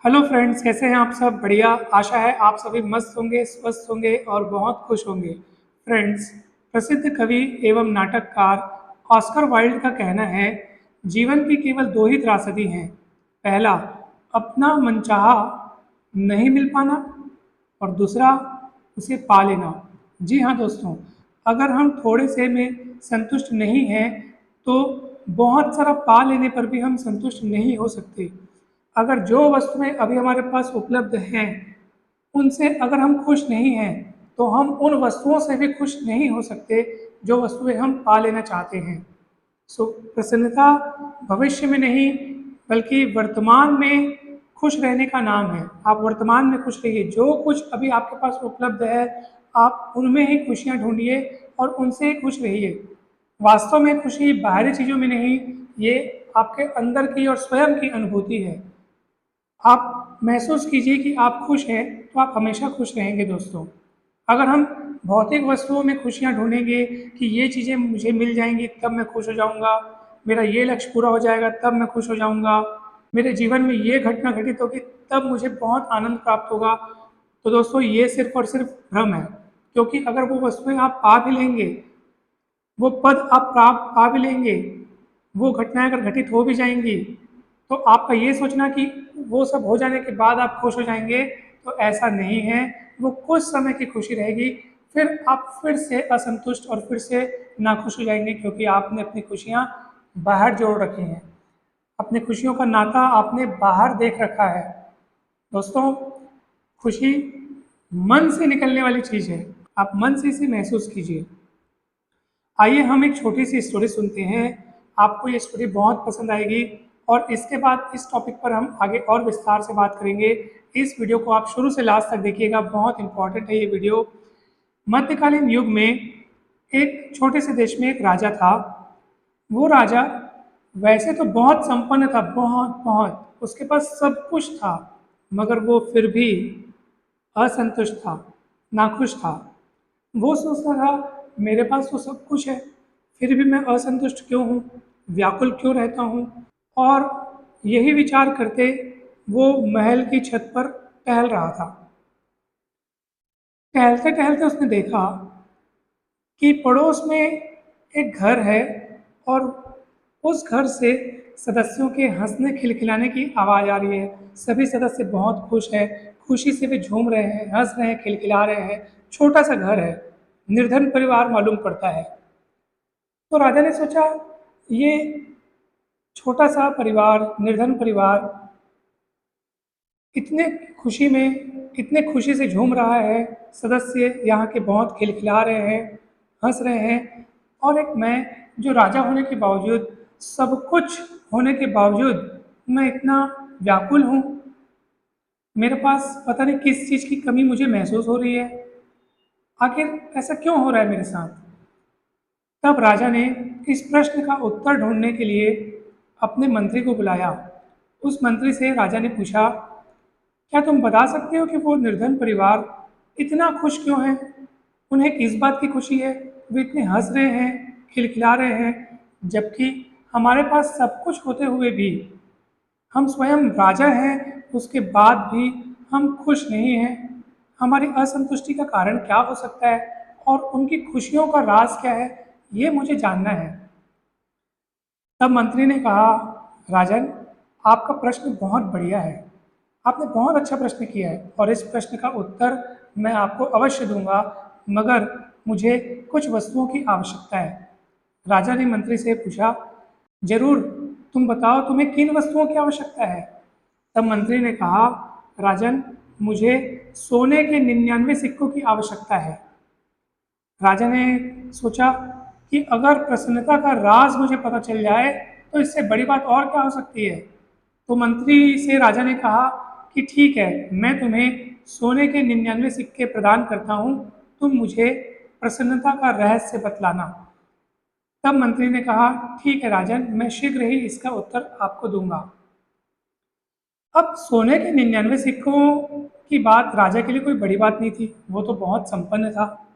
Hello friends, कैसे हैं आप सब? बढ़िया। आशा है आप सभी मस्त होंगे, स्वस्थ होंगे और बहुत खुश होंगे। फ्रेंड्स, प्रसिद्ध कवि एवं नाटककार ऑस्कर वाइल्ड का कहना है, जीवन की केवल दो ही त्रासदी हैं। पहला, अपना मनचाहा नहीं मिल पाना, और दूसरा, उसे पा लेना। जी हाँ दोस्तों, अगर हम थोड़े से में संतुष्ट नहीं हैं तो बहुत सारा पा लेने पर भी हम संतुष्ट नहीं हो सकते। अगर जो वस्तुएं अभी हमारे पास उपलब्ध हैं उनसे अगर हम खुश नहीं हैं तो हम उन वस्तुओं से भी खुश नहीं हो सकते जो वस्तुएं हम पा लेना चाहते हैं। सो प्रसन्नता भविष्य में नहीं बल्कि वर्तमान में खुश रहने का नाम है। आप वर्तमान में खुश रहिए, जो कुछ अभी आपके पास उपलब्ध है आप उनमें ही खुशियाँ ढूंढिए और उनसे ही खुश रहिए। वास्तव में खुशी बाहरी चीज़ों में नहीं, ये आपके अंदर की और स्वयं की अनुभूति है। आप महसूस कीजिए कि आप खुश हैं तो आप हमेशा खुश रहेंगे दोस्तों। अगर हम भौतिक वस्तुओं में खुशियाँ ढूंढेंगे कि ये चीज़ें मुझे मिल जाएंगी तब मैं खुश हो जाऊंगा, मेरा ये लक्ष्य पूरा हो जाएगा तब मैं खुश हो जाऊंगा, मेरे जीवन में ये घटना घटित होगी तब मुझे बहुत आनंद प्राप्त होगा, तो दोस्तों ये सिर्फ और सिर्फ भ्रम है। क्योंकि अगर वो वस्तुएं आप पा भी लेंगे, वो पद आप प्राप्त पा भी लेंगे, वो घटनाएं अगर घटित हो भी जाएंगी, तो आपका ये सोचना कि वो सब हो जाने के बाद आप खुश हो जाएंगे, तो ऐसा नहीं है। वो कुछ समय की खुशी रहेगी, फिर आप फिर से असंतुष्ट और फिर से नाखुश हो जाएंगे, क्योंकि आपने अपनी खुशियाँ बाहर जोड़ रखी हैं। अपनी खुशियों का नाता आपने बाहर देख रखा है। दोस्तों, खुशी मन से निकलने वाली चीज़ है। आप मन से इसे महसूस कीजिए। आइए हम एक छोटी सी स्टोरी सुनते हैं। आपको ये स्टोरी बहुत पसंद आएगी और इसके बाद इस टॉपिक पर हम आगे और विस्तार से बात करेंगे। इस वीडियो को आप शुरू से लास्ट तक देखिएगा, बहुत इंपॉर्टेंट है ये वीडियो। मध्यकालीन युग में एक छोटे से देश में एक राजा था। वो राजा वैसे तो बहुत संपन्न था, बहुत बहुत उसके पास सब कुछ था, मगर वो फिर भी असंतुष्ट था, नाखुश था। वो सोचता था मेरे पास तो सब कुछ है, फिर भी मैं असंतुष्ट क्यों हूँ, व्याकुल क्यों रहता हूँ। और यही विचार करते वो महल की छत पर टहल रहा था। टहलते टहलते उसने देखा कि पड़ोस में एक घर है और उस घर से सदस्यों के हंसने खिलखिलाने की आवाज़ आ रही है। सभी सदस्य बहुत खुश हैं, खुशी से वे झूम रहे हैं, हंस रहे हैं, खिलखिला रहे हैं। छोटा सा घर है, निर्धन परिवार मालूम पड़ता है। तो राजा ने सोचा, ये छोटा सा परिवार, निर्धन परिवार इतने खुशी में, इतने खुशी से झूम रहा है, सदस्य यहाँ के बहुत खिलखिला रहे हैं, हंस रहे हैं, और एक मैं जो राजा होने के बावजूद, सब कुछ होने के बावजूद मैं इतना व्याकुल हूँ। मेरे पास पता नहीं किस चीज़ की कमी मुझे महसूस हो रही है। आखिर ऐसा क्यों हो रहा है मेरे साथ? तब राजा ने इस प्रश्न का उत्तर ढूंढने के लिए अपने मंत्री को बुलाया। उस मंत्री से राजा ने पूछा, क्या तुम बता सकते हो कि वो निर्धन परिवार इतना खुश क्यों है? उन्हें किस बात की खुशी है? वे इतने हंस रहे हैं, खिलखिला रहे हैं, जबकि हमारे पास सब कुछ होते हुए भी, हम स्वयं राजा हैं, उसके बाद भी हम खुश नहीं हैं। हमारी असंतुष्टि का कारण क्या हो सकता है और उनकी खुशियों का राज क्या है, ये मुझे जानना है। तब मंत्री ने कहा, राजन, आपका प्रश्न बहुत बढ़िया है, आपने बहुत अच्छा प्रश्न किया है और इस प्रश्न का उत्तर मैं आपको अवश्य दूंगा, मगर मुझे कुछ वस्तुओं की आवश्यकता है। राजा ने मंत्री से पूछा, जरूर, तुम बताओ तुम्हें किन वस्तुओं की आवश्यकता है। तब मंत्री ने कहा, राजन, मुझे सोने के 99 सिक्कों की आवश्यकता है। राजा ने सोचा कि अगर प्रसन्नता का राज मुझे पता चल जाए तो इससे बड़ी बात और क्या हो सकती है। तो मंत्री से राजा ने कहा कि ठीक है, मैं तुम्हें सोने के 99 सिक्के प्रदान करता हूँ, तुम मुझे प्रसन्नता का रहस्य बतलाना। तब मंत्री ने कहा, ठीक है राजन, मैं शीघ्र ही इसका उत्तर आपको दूंगा। अब सोने के 99 सिक्कों की बात राजा के लिए कोई बड़ी बात नहीं थी, वो तो बहुत संपन्न था।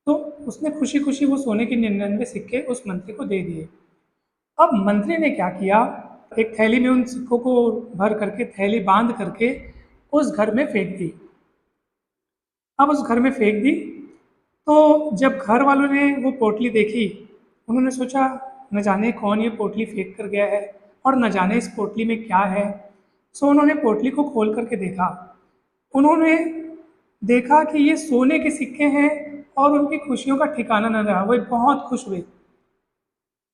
तो उसने खुशी खुशी वो सोने के 99 सिक्के उस मंत्री को दे दिए। अब मंत्री ने क्या किया, एक थैली में उन सिक्कों को भर करके, थैली बांध करके उस घर में फेंक दी। अब उस घर में फेंक दी तो जब घर वालों ने वो पोटली देखी, उन्होंने सोचा न जाने कौन ये पोटली फेंक कर गया है और न जाने इस पोटली में क्या है। सो उन्होंने पोटली को खोल करके देखा। उन्होंने देखा कि ये सोने के सिक्के हैं और उनकी खुशियों का ठिकाना न रहा। वे बहुत खुश हुए,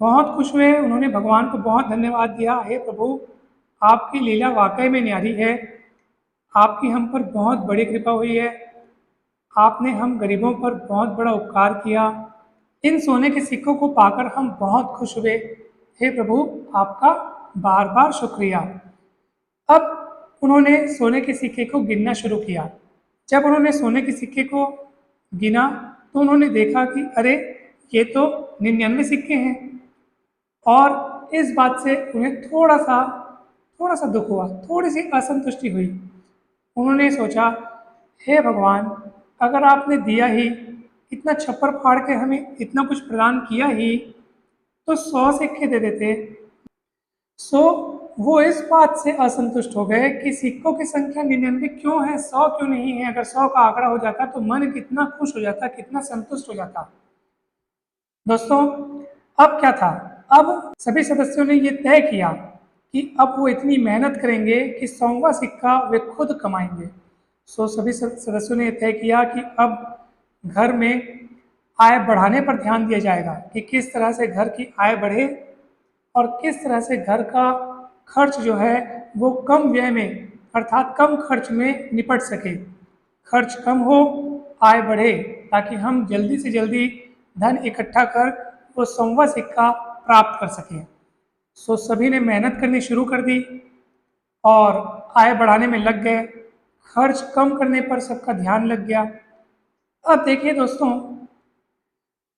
बहुत खुश हुए। उन्होंने भगवान को बहुत धन्यवाद दिया, हे प्रभु, आपकी लीला वाकई में न्यारी है, आपकी हम पर बहुत बड़ी कृपा हुई है, आपने हम गरीबों पर बहुत बड़ा उपकार किया। इन सोने के सिक्कों को पाकर हम बहुत खुश हुए। हे प्रभु, आपका बार बार शुक्रिया। अब उन्होंने सोने के सिक्के को गिनना शुरू किया। जब उन्होंने सोने के सिक्के को गिना तो उन्होंने देखा कि अरे, ये तो 99 सिक्के हैं। और इस बात से उन्हें थोड़ा सा दुख हुआ, थोड़ी सी असंतुष्टि हुई। उन्होंने सोचा, हे भगवान, अगर आपने दिया ही, इतना छप्पर फाड़ के हमें इतना कुछ प्रदान किया ही, तो 100 सिक्के दे देते। सो वो इस बात से असंतुष्ट हो गए कि सिक्कों की संख्या 99 क्यों है, 100 क्यों नहीं है। अगर 100 का आंकड़ा हो जाता तो मन कितना खुश हो जाता, कितना संतुष्ट हो जाता। दोस्तों, अब क्या था, अब सभी सदस्यों ने ये तय किया कि अब वो इतनी मेहनत करेंगे कि 100वां सिक्का वे खुद कमाएंगे। सो सभी सदस्यों ने ये तय किया कि अब घर में आय बढ़ाने पर ध्यान दिया जाएगा कि किस तरह से घर की आय बढ़े और किस तरह से घर का खर्च जो है वो कम व्यय में, अर्थात कम खर्च में निपट सके। खर्च कम हो, आय बढ़े, ताकि हम जल्दी से जल्दी धन इकट्ठा कर वो 100वां सिक्का प्राप्त कर सकें। सो सभी ने मेहनत करनी शुरू कर दी और आय बढ़ाने में लग गए। खर्च कम करने पर सबका ध्यान लग गया। अब देखिए दोस्तों,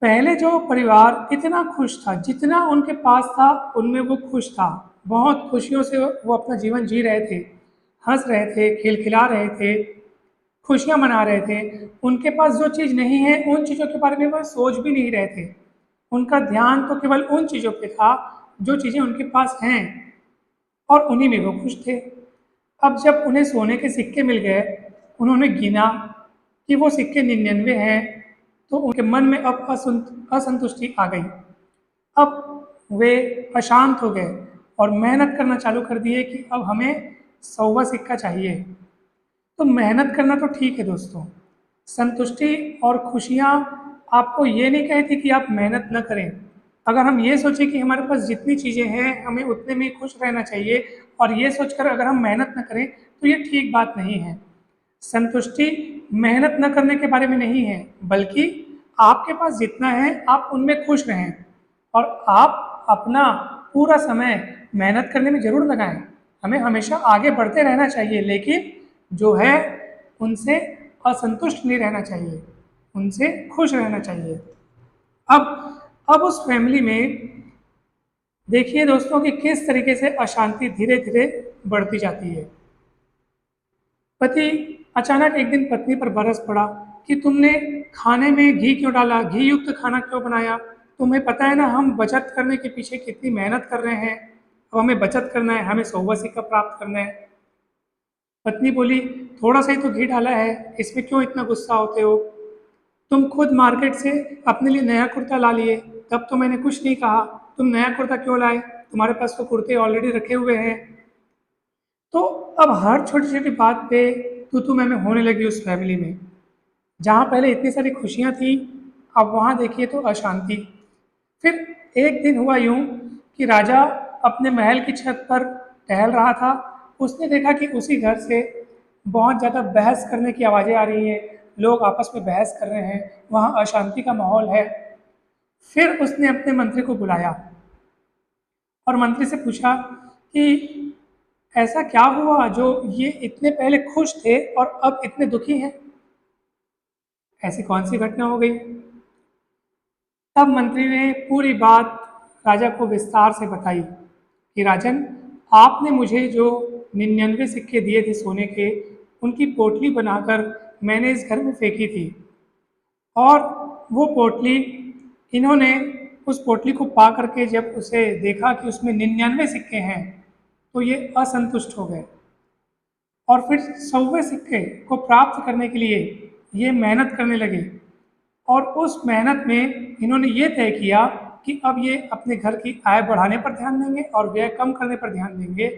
पहले जो परिवार इतना खुश था, जितना उनके पास था उनमें वो खुश था, बहुत खुशियों से वो अपना जीवन जी रहे थे, हंस रहे थे, खिलखिला रहे थे, खुशियां मना रहे थे। उनके पास जो चीज़ नहीं है उन चीज़ों के बारे में वो सोच भी नहीं रहे थे। उनका ध्यान तो केवल उन चीज़ों पे था जो चीज़ें उनके पास हैं और उन्हीं में वो खुश थे। अब जब उन्हें सोने के सिक्के मिल गए, उन्होंने गिना कि वो सिक्के 99 हैं, तो उनके मन में अब असंतुष्टि आ गई। अब वे अशांत हो गए और मेहनत करना चालू कर दिए कि अब हमें 100वां सिक्का चाहिए। तो मेहनत करना तो ठीक है दोस्तों, संतुष्टि और खुशियाँ आपको ये नहीं कहती कि आप मेहनत न करें। अगर हम ये सोचें कि हमारे पास जितनी चीज़ें हैं हमें उतने में खुश रहना चाहिए और ये सोचकर अगर हम मेहनत न करें तो ये ठीक बात नहीं है। संतुष्टि मेहनत न करने के बारे में नहीं है, बल्कि आपके पास जितना है आप उनमें खुश रहें और आप अपना पूरा समय मेहनत करने में ज़रूर लगाएं। हमें हमेशा आगे बढ़ते रहना चाहिए, लेकिन जो है उनसे असंतुष्ट नहीं रहना चाहिए, उनसे खुश रहना चाहिए। अब उस फैमिली में देखिए दोस्तों कि किस तरीके से अशांति धीरे धीरे बढ़ती जाती है। पति अचानक एक दिन पत्नी पर बरस पड़ा कि तुमने खाने में घी क्यों डाला, घी युक्त खाना क्यों बनाया, तुम्हें पता है ना हम बचत करने के पीछे कितनी मेहनत कर रहे हैं, अब हमें बचत करना है, हमें 100वां सिक्का प्राप्त करना है। पत्नी बोली, थोड़ा सा ही तो घी डाला है, इसमें क्यों इतना गुस्सा होते हो, तुम खुद मार्केट से अपने लिए नया कुर्ता ला लिए, तब तो मैंने कुछ नहीं कहा, तुम नया कुर्ता क्यों लाए, तुम्हारे पास तो कुर्ते ऑलरेडी रखे हुए हैं। तो अब हर छोटी छोटी बात पे तू मैं होने लगी उस फैमिली में। जहाँ पहले इतनी सारी खुशियाँ थी, अब वहाँ देखिए तो अशांति। फिर एक दिन हुआ यूं कि राजा अपने महल की छत पर टहल रहा था। उसने देखा कि उसी घर से बहुत ज़्यादा बहस करने की आवाज़ें आ रही हैं, लोग आपस में बहस कर रहे हैं, वहाँ अशांति का माहौल है। फिर उसने अपने मंत्री को बुलाया और मंत्री से पूछा कि ऐसा क्या हुआ जो ये इतने पहले खुश थे और अब इतने दुखी हैं, ऐसी कौन सी घटना हो गई। तब मंत्री ने पूरी बात राजा को विस्तार से बताई कि राजन, आपने मुझे जो 99 सिक्के दिए थे सोने के, उनकी पोटली बनाकर मैंने इस घर में फेंकी थी और वो पोटली, इन्होंने उस पोटली को पा करके जब उसे देखा कि उसमें 99 सिक्के हैं, तो ये असंतुष्ट हो गए और फिर 100वें सिक्के को प्राप्त करने के लिए ये मेहनत करने लगे। और उस मेहनत में इन्होंने ये तय किया कि अब ये अपने घर की आय बढ़ाने पर ध्यान देंगे और व्यय कम करने पर ध्यान देंगे।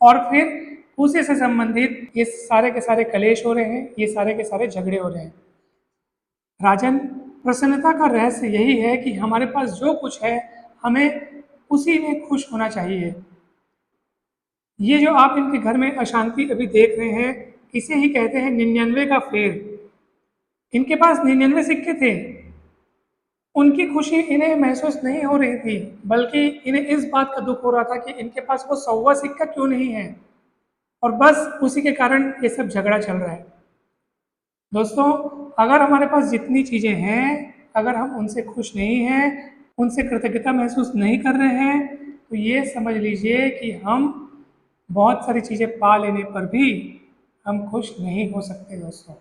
और फिर उसी से संबंधित ये सारे के सारे कलेश हो रहे हैं, ये सारे के सारे झगड़े हो रहे हैं। राजन, प्रसन्नता का रहस्य यही है कि हमारे पास जो कुछ है हमें उसी में खुश होना चाहिए। ये जो आप इनके घर में अशांति अभी देख रहे हैं, इसे ही कहते हैं 99 का फेर। इनके पास 99 सिक्के थे, उनकी खुशी इन्हें महसूस नहीं हो रही थी, बल्कि इन्हें इस बात का दुख हो रहा था कि इनके पास वो 100वां सिक्का क्यों नहीं है, और बस उसी के कारण ये सब झगड़ा चल रहा है। दोस्तों, अगर हमारे पास जितनी चीज़ें हैं, अगर हम उनसे खुश नहीं हैं, उनसे कृतज्ञता महसूस नहीं कर रहे हैं, तो ये समझ लीजिए कि हम बहुत सारी चीज़ें पा लेने पर भी हम खुश नहीं हो सकते। दोस्तों,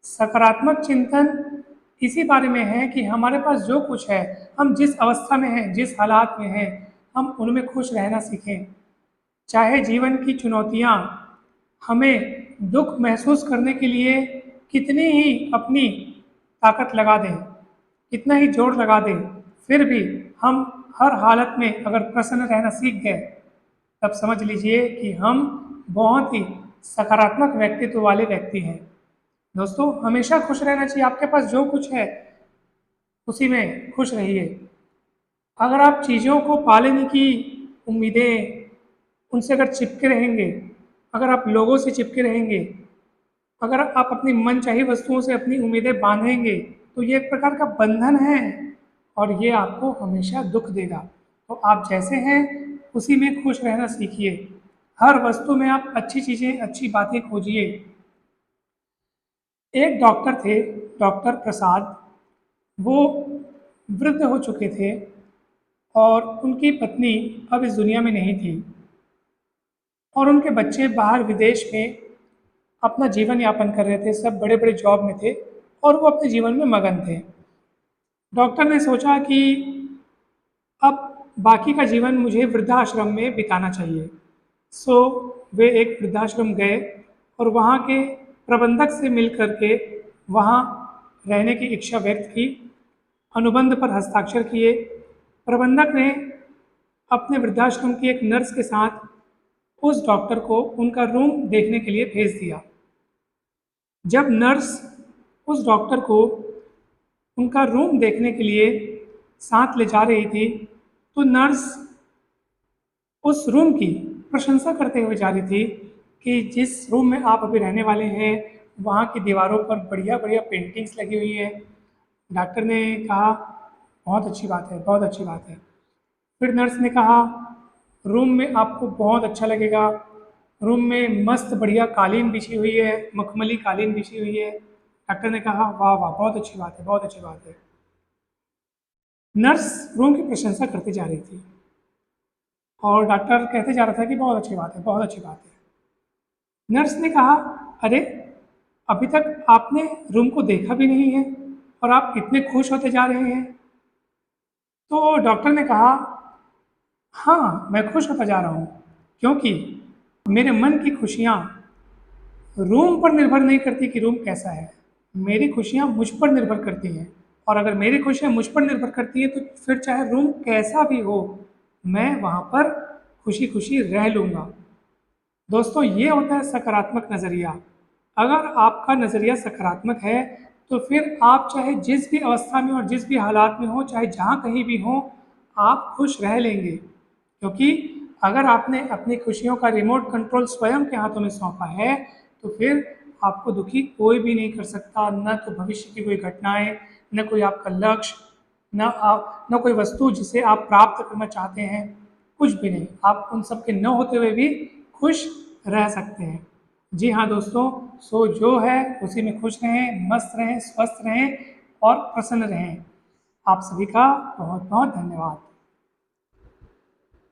सकारात्मक चिंतन इसी बारे में है कि हमारे पास जो कुछ है, हम जिस अवस्था में हैं, जिस हालात में हैं, हम उनमें खुश रहना सीखें। चाहे जीवन की चुनौतियाँ हमें दुख महसूस करने के लिए कितनी ही अपनी ताकत लगा दें, कितना ही जोर लगा दें, फिर भी हम हर हालत में अगर प्रसन्न रहना सीख गए, तब समझ लीजिए कि हम बहुत ही सकारात्मक व्यक्तित्व वाले व्यक्ति हैं। दोस्तों, हमेशा खुश रहना चाहिए। आपके पास जो कुछ है उसी में खुश रहिए। अगर आप चीज़ों को पा लेने की उम्मीदें, उनसे अगर चिपके रहेंगे, अगर आप लोगों से चिपके रहेंगे, अगर आप अपनी मनचाही वस्तुओं से अपनी उम्मीदें बांधेंगे, तो ये एक प्रकार का बंधन है और ये आपको हमेशा दुख देगा। तो आप जैसे हैं उसी में खुश रहना सीखिए। हर वस्तु में आप अच्छी चीज़ें, अच्छी बातें खोजिए। एक डॉक्टर थे, डॉक्टर प्रसाद। वो वृद्ध हो चुके थे और उनकी पत्नी अब इस दुनिया में नहीं थी, और उनके बच्चे बाहर विदेश में अपना जीवन यापन कर रहे थे। सब बड़े बड़े जॉब में थे और वो अपने जीवन में मगन थे। डॉक्टर ने सोचा कि अब बाकी का जीवन मुझे वृद्धाश्रम में बिताना चाहिए। सो वे एक वृद्धाश्रम गए और वहाँ के प्रबंधक से मिल कर के वहाँ रहने की इच्छा व्यक्त की, अनुबंध पर हस्ताक्षर किए। प्रबंधक ने अपने वृद्धाश्रम की एक नर्स के साथ उस डॉक्टर को उनका रूम देखने के लिए भेज दिया। जब नर्स उस डॉक्टर को उनका रूम देखने के लिए साथ ले जा रही थी, तो नर्स उस रूम की प्रशंसा करते हुए जा रही थी कि जिस रूम में आप अभी रहने वाले हैं, वहाँ की दीवारों पर बढ़िया बढ़िया पेंटिंग्स लगी हुई है। डॉक्टर ने कहा, बहुत अच्छी बात है, बहुत अच्छी बात है। फिर नर्स ने कहा, रूम में आपको बहुत अच्छा लगेगा, रूम में मस्त बढ़िया कालीन बिछी हुई है, मखमली कालीन बिछी हुई है। डॉक्टर ने कहा, वाह वाह, बहुत अच्छी बात है, बहुत अच्छी बात है। नर्स रूम की प्रशंसा करती जा रही थी और डॉक्टर कहते जा रहा था कि बहुत अच्छी बात है, बहुत अच्छी बात है। नर्स ने कहा, अरे अभी तक आपने रूम को देखा भी नहीं है और आप इतने खुश होते जा रहे हैं। तो डॉक्टर ने कहा, हाँ, मैं खुश होता जा रहा हूँ, क्योंकि मेरे मन की खुशियाँ रूम पर निर्भर नहीं करती कि रूम कैसा है। मेरी खुशियाँ मुझ पर निर्भर करती हैं, और अगर मेरी खुशियाँ मुझ पर निर्भर करती हैं तो फिर चाहे रूम कैसा भी हो, मैं वहाँ पर खुशी खुशी रह लूँगा। दोस्तों, ये होता है सकारात्मक नज़रिया। अगर आपका नज़रिया सकारात्मक है तो फिर आप चाहे जिस भी अवस्था में और जिस भी हालात में हो, चाहे जहाँ कहीं भी हो, आप खुश रह लेंगे। क्योंकि अगर आपने अपनी खुशियों का रिमोट कंट्रोल स्वयं के हाथों में सौंपा है, तो फिर आपको दुखी कोई भी नहीं कर सकता। न तो भविष्य की कोई घटनाएं, न कोई आपका लक्ष्य, न कोई वस्तु जिसे आप प्राप्त करना चाहते हैं, कुछ भी नहीं। आप उन सब के न होते हुए भी खुश रह सकते हैं। जी हाँ दोस्तों, सो जो है उसी में खुश रहें, मस्त रहें, स्वस्थ रहें और प्रसन्न रहें। आप सभी का बहुत बहुत धन्यवाद।